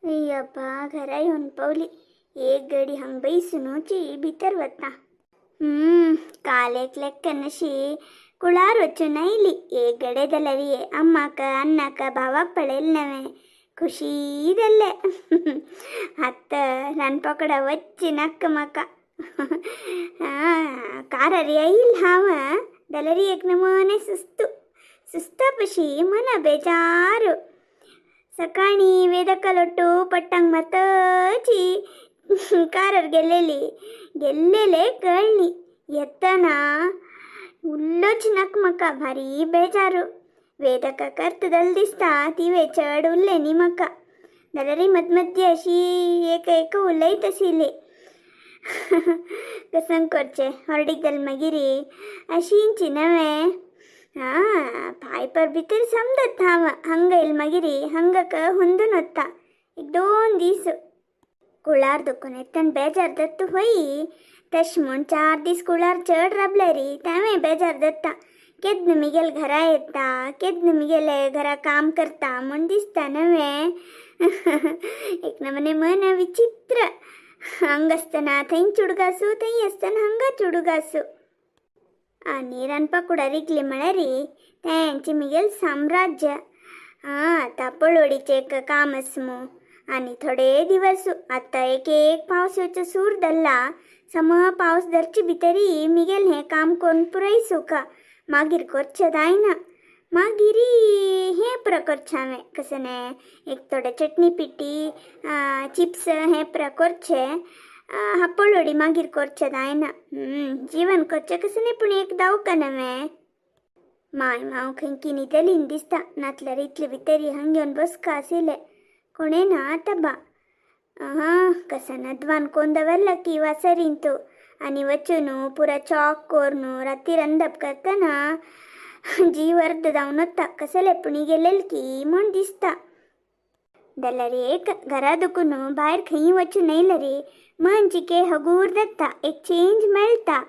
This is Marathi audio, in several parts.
अय्यप्पा घरा येऊन पावली. एक गडी हंग बैसूनची भीतर वता. काल एक ಲೆಕ್ಕನಶಿ ಕುಳಾರ್ వచ్చు ನೈಲಿ एक ಗಡೆದಲ್ಲರಿಯೇ ಅಮ್ಮಕ ಅನ್ನಕ ಭಾವಾಗ ಪಳೆಲ್ನವೆ ಖುಷಿದಲ್ಲೇ ಅತ್ತ ನನ್ನ ಪಕಡ ವಚ್ಚಿ ನಕ್ಕ ಮಕ್ಕ ಕಾರರಿ ಐಲ್ ಹಾವ ದಲರಿ एक ನಮೂನೆ ಸುಸ್ತಾಪಶಿ ಮನ ಬೇಜಾರು सकाळी वेदकलೊಟ್ಟು पट्टंग मतची कारर गेल्लेले कळली येताना उल्लोच नक मका भारी बेजारू वेदक करतदल दिसता तिवे चढ उल्लेनी मका दलरी मध्य अशी एक उलयत आशिल्ली कसं करचे ಹೊರಡಿದ್ದಲ್ मगिरी अशींची नवे पायपर भितर समजत हाव हंग इल मगिरी हंगक हुंदून होता एक 2 दीस कुळार दुखून येतन बेजार दत्त होई तश म्हूण 4 दीस कुळार चढ राबले री त्यावे बेजार दत्ता केद्न मिगेल घरा येता केद्न मिगेले घरा काम करता म्हूण दिसता नवे एक नमने मन विचित्र हंग असतना थंय चुडगासू थंय असतना हंगा चुडगासू आणि रणपकुडारिकली म्हळ्यारी त्यांची मिगेल साम्राज्य तापळवडीचे एक काम असमो आणि थोडे दिवस आता एक पावसाचं सूर दल्ला सम पावस दरची भितरी मिगेल हे काम कोण पुरायसू का मागीर करचेदायना मागिरी हे प्रकरछावे कसने एक थोडे चटणी पिट्टी चिप्स हे प्रकरचे हप्पळवडी मागीर करचेदायना जीवन करचे कसने पण एक दवाखानवे माय माव खंयकी दलीन दिसता नातल्यार इतले भितरी हंगेवन बसका आशिल्ले कोणेना तबा कसन अध्वान कोण दवरला की वासरींतू आनी वचून पुरा चॉक कोरनू राती रंदप करतना जीव अर्ध जावन वता कसले पुणी गेलेल की म्हूण दिसता दलरी एक घरा दुखून भायर खंय वचून येयलरी मनचिके हगूर जाता एक चेंज मेळटा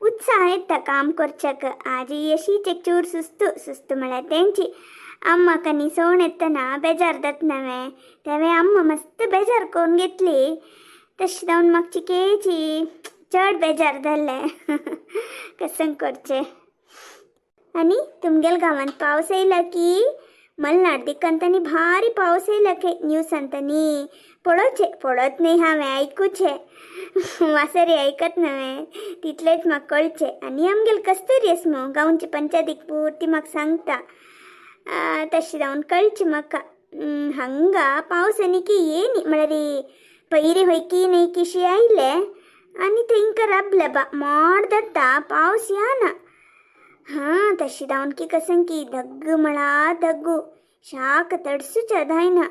उत्साह येता काम करच्याक आजी अशीच एक चूर सुस्त म्हळ्यार तेंची अम्मा कनी सोण येतना बेजार जात नवे तेवे अम्मा मस्त बेजार करून घेतली तशें जावन म्हाका चिकेची चड बेजार जाल्ले कसं करचे आनी तुमगेल गांवांत पावस येयला की मलनाड दिक्कंतानी भारी पावस येयला खंय न्यूसांतानी पळोवचें न्ही हांवें आयकुचें वासरी आयकत नवे तितलेच म्हाका कळचें आनी आमगेल कस्तुरी आसमो गांवची पंचायतीक पुरती म्हाका सांगता तशें जावन कळचें म्हाका हांगा पावस आनी की येयनी म्हळ्यार पयरी होय की न्ही किशी आयले आनी थंयका राबले बा मोड जाता पावस याना तशी जावन की कसन की दग्गु म्हळा दग्गु शाक तडसूच दायना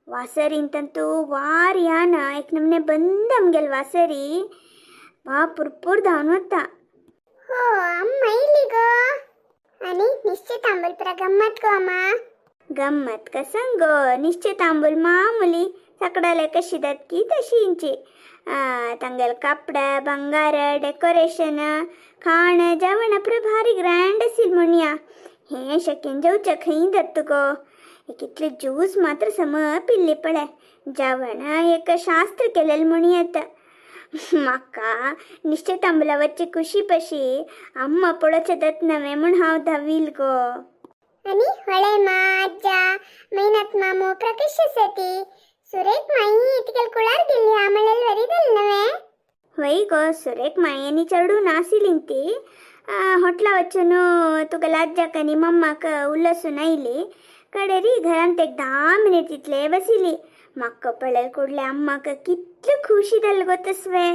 वासरींतंतू वार याना एक नमने बंद आमगेल वासरी बा पुरपूर धावन वता हो अम्मा इली गो आनी निश्चितांबूल गम्मत गो अम्मा गम्मत कसन गो निश्चितांबूल मामुली सकडले कशी जात की तशींची ತಂಗಲ್ ಕಪ್ಪಡ ಬಂಗಾರ ಡೆಕೋರೇಷನ್ खाण जेवण भारी ग्रँड असेल म्हणया हे शक्यन जेवच्या खंय दत्त गो एक इतले ज्यूस मात्र सम पिल्ली पळय जेवण एक शास्त्र केलेलं म्हणयात म्हाका निश्चितांबला वच्चे खुशी पशी अम्मा पळोवचे दत नवे म्हण हांव धावील गो आनी हळे मा आज्जा मेहनत मामू प्रकाश सेती सुरेख माई इतकेल कुळार गेली आमळेल वरीदल नवे होय गो सुरेख मायेनी चढून आसिलींती होटला वचून तुका लाज्जाक आनी मम्माक उल्लसून आयली कडेरी घरांत एक 10 मिनिट इतले बसिली म्हाका पळयल कुडले अम्माक कितले खुशी जाले गो तसवे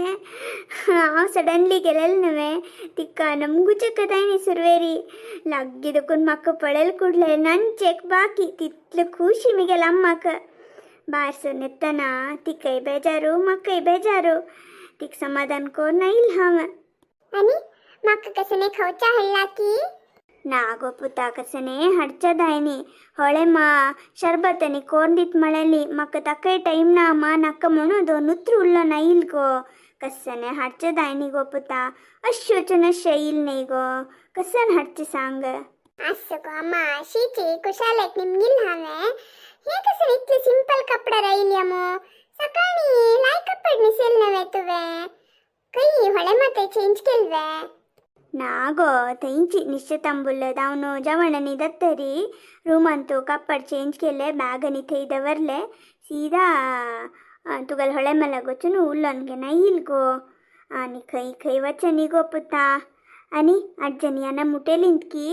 हांव सडनली गेलेले नवे तिका नमगुचे कदायनी सुरवेरी लागगी दुखून म्हाका पळयल कुडले नंचेक बाकी तितले खुशी मिगेल अम्माक भायर सून येतना तिकय बेजारू म्हाकाय बेजारू तिक समाधान कोरून आयिल हांव आनी म्हाका कसने खावच्या हाडला की ना गो पुता कसने हाडच्या दायनी हळे मा शरबत आनी कोरून दीत म्हळेली म्हाका ताकय टायम ना मा नाका म्हणून 2 उतर उरलो नायिल गो कसने हाडचे दायनी गो पुता अशें वचून अशें येईल न्ही गो कसन हाडचे सांग आस गो अम्मा शीची कुशालेक निमगील हांवें हे कसं इतले सिंपल कपडा राहिल्या मग सकाळी लाय कपड निसेल नव्हे तुवे काही ಹೊಳೆ ಮತ್ತೆ ಚೇಂಜ್ केलवे नागो थंयची निश्चितांबुल्ल दावनो जेवणानी दत्तरी रूमांतू कपड चेंज केले बॅग आणि थंय दवरले सीधा तुगल ಹೊಳೆ मला गोचून उल्लनगे नाही इल गो आणि खै खै वचनी गो पुता आणि अज्जनी अन्न मुटेलिंतकी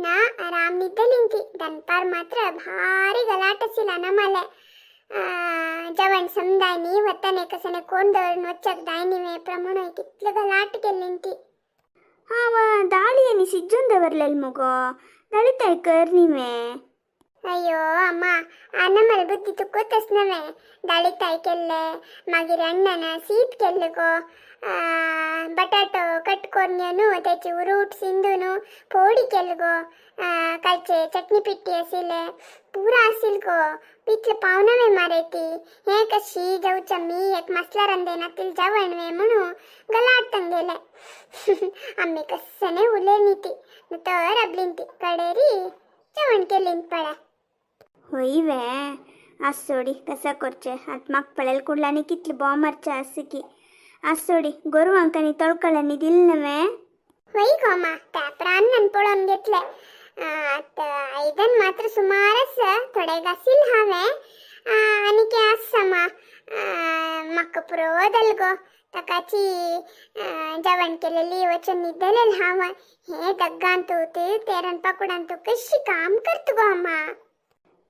ನಾ ಆರಾಮ್ ನಿದ್ದಲಿಂತಿ ದನ್ಪಾರ್ ಮಾತ್ರ ಭಾರಿ ಗಲಾಟಸಿಲ್ಲ ನಮ್ಮಲೆ ಜವನ್ ಸಮದಾಯ್ನಿ ವತ್ತನೆ ಕಸನೆ ಕೊಂಡವ್ರನ್ನ ವಚ್ಚಕ್ ದಾಯ್ನಿವೆ ಪ್ರಮಾಣ कितले ಗಲಾಟ केलिंती हाव दाळी आणि सिज्जून दवरलेल मुगो दळीताय कर निवे अयो अम्मा नम्मल बुद्धी तुकोतच नव्हे दाळीताय केल्ले मागीर अण्णान सीत केल्ले गो बटाटो कट कोरन्यानु त्याची उरूट सिंधूनु फोडी केल्ले गो कालचे चटणी पिट्टी आसिले पुरा आसिल गो पितले पावनवे मारेती हे कशी जाऊच्या मी एक मसला रंदेनातील जेवणवे म्हणून गलाटन गेले आम्ही कसने उले नीती तर अबलिंती कडेरी जेवण केलींत पळ्या होईवे आज सोडी कसा करचे आत म्हाक पळेल कुडलानी कितले बॉमरचे आस की आज सोडी गोरवांकानी तळकळ्यांनी दिल नवे होई गो मा त्या प्राणन पळून घेतले आता आयदन मात्र सुमारच थोडे घासील हावे आणि की आसमा म्हाका पुरोदल गो तकाची जेवण केलेली वचन निदलेल हाव हे दग्गांतू ते तेरन पकडंतू कशी काम करत गो अम्मा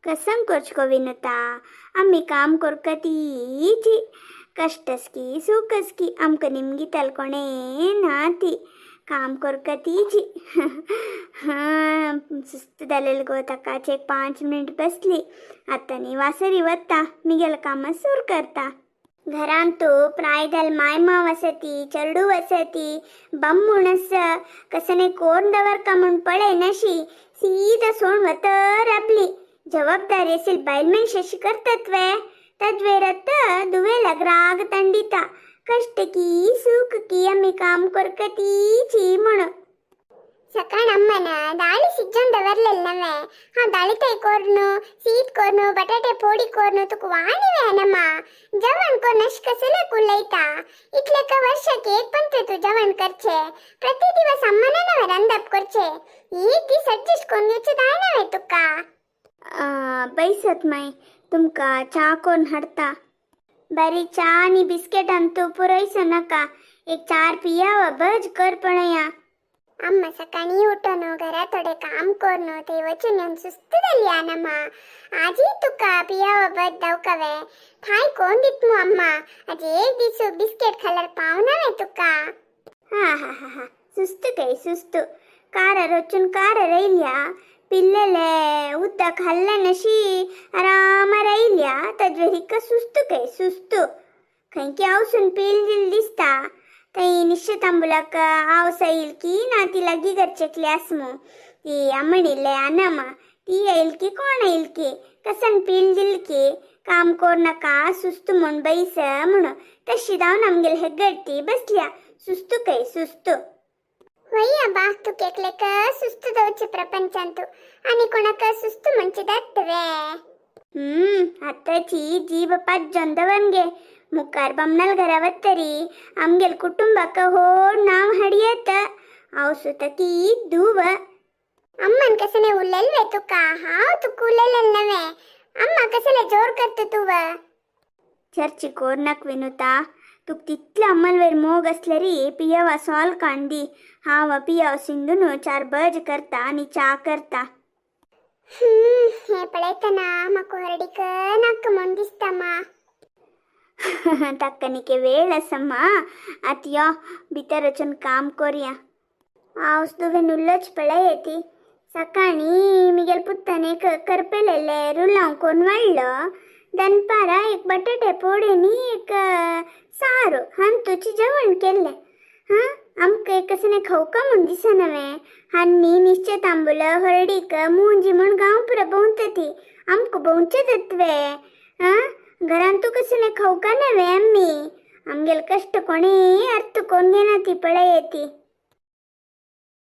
कसं करचको विनुता आम्ही काम करका तीची कष्टस की सुखस की आमक निमगी तलकोणे नाती काम करका तीची हां सुस्त जालेल गो तकाचे 5 मिनिट बसली आता नी वासरी वत्ता मिगेल काम सुर करता घरांतू प्रायदल मायमा वसती चरडू वसती बम्मुणस कसने कोण दवर का म्हण पळे नशी सीधा सोण वतर आपली जबाबदारी असेल बैलमेन शशी करतत्वे तद्वेरत दुवेला ग्राग तंडिता कष्ट की सुख की आम्ही काम करकतीची म्हण सकाळ अम्मन दाळी सिज्जन दवरलेल नवे हा दाळीताय कोरनु सीत कोरनु बटाटे फोडी कोरनु तुक वाणीवे नम्मा जवण को नष्कसले कुलैता इतले का वर्षಕ್ಕೆ एक पंते तू जवण करछे प्रति दिवस अम्मने नवे रंदप करछे एक दिस एडजस्ट कोन घेचे दाय नवे तुका बैसत माय तुमका चा कोण हडता बरी चा आणि बिस्किट अंतू पुरैसो नका एक 4 पियाव बज कर पणया अम्मा सकाळी उठोनो घरा थोडे काम करनो ते वचून येऊन सुस्त झाली नम्मा आजी तुका पियाव बद दवकवे थाय कोण दित मु अम्मा आज एक दिसू बिस्किट खाल्यार पावनावे तुका हा हा हा हा सुस्त काय सुस्त कार रचून कार रैल्या पिल्लेले उद्दा खाल्ला नशी आराम रैल्या तद्वेरिक सुस्त काय सुस्त खंयकी आवसून पिल दिसता तई निश्चितांबुलाक आवसा येईल की ना तिला गिगरचेकली आसमू ती अम्मणिले अनमा ती येईल की कोण येईल की कसन पील दिल की काम कोर नका सुस्त म्हण बैस म्हणून तशी जाऊन आमगेल हेगडती बसल्या सुस्त काय सुस्त वय्या बा तू केकलेक सुस्त दवचे प्रपंचांतू आणि कोणाक सुस्त म्हणचे दत्तवे आताची जीव 5 जंदवनगे मुखार बमनल घरावत्तरी आमगेल कुटुंबाक होड नाव हडियत आवसुत की दूव अम्मन कसने उल्लेलवे तुका हाव तू कुलेलेल नवे अम्मा कसले जोर करते तुव चर्ची कोरनक विनुता तुक तितले अम्मलवेर मोग असलेरी पियवा सॉल कांदी हाव पियाव सिंधुनु 4 बज करता आणि चा करता हे पळेतना मको हरडिक नक्क मन दिसतामा तक्कनिके वेळ असम्मा आतियो बितरचून काम कोरिया आवस दुवे नुल्लच पळे येती सकाळी मिगेल पुत्ताने करपेलेले रुलाव कोण वाळलं दनपारा एक बटाटे पोडेनी एक सारू हंतूची जेवण केले हां आमका कसने खाऊका म्हण दिसनवे हन्नी निश्चित आंबुल हरडीक मुंजी म्हण गाव पुरा बोंतती आमको बोंचे दत्वे हां घरांतू कसने खाऊका नवे आम्ही आमगेल कष्ट कोणी अर्थ कोण घेना ती पळे येती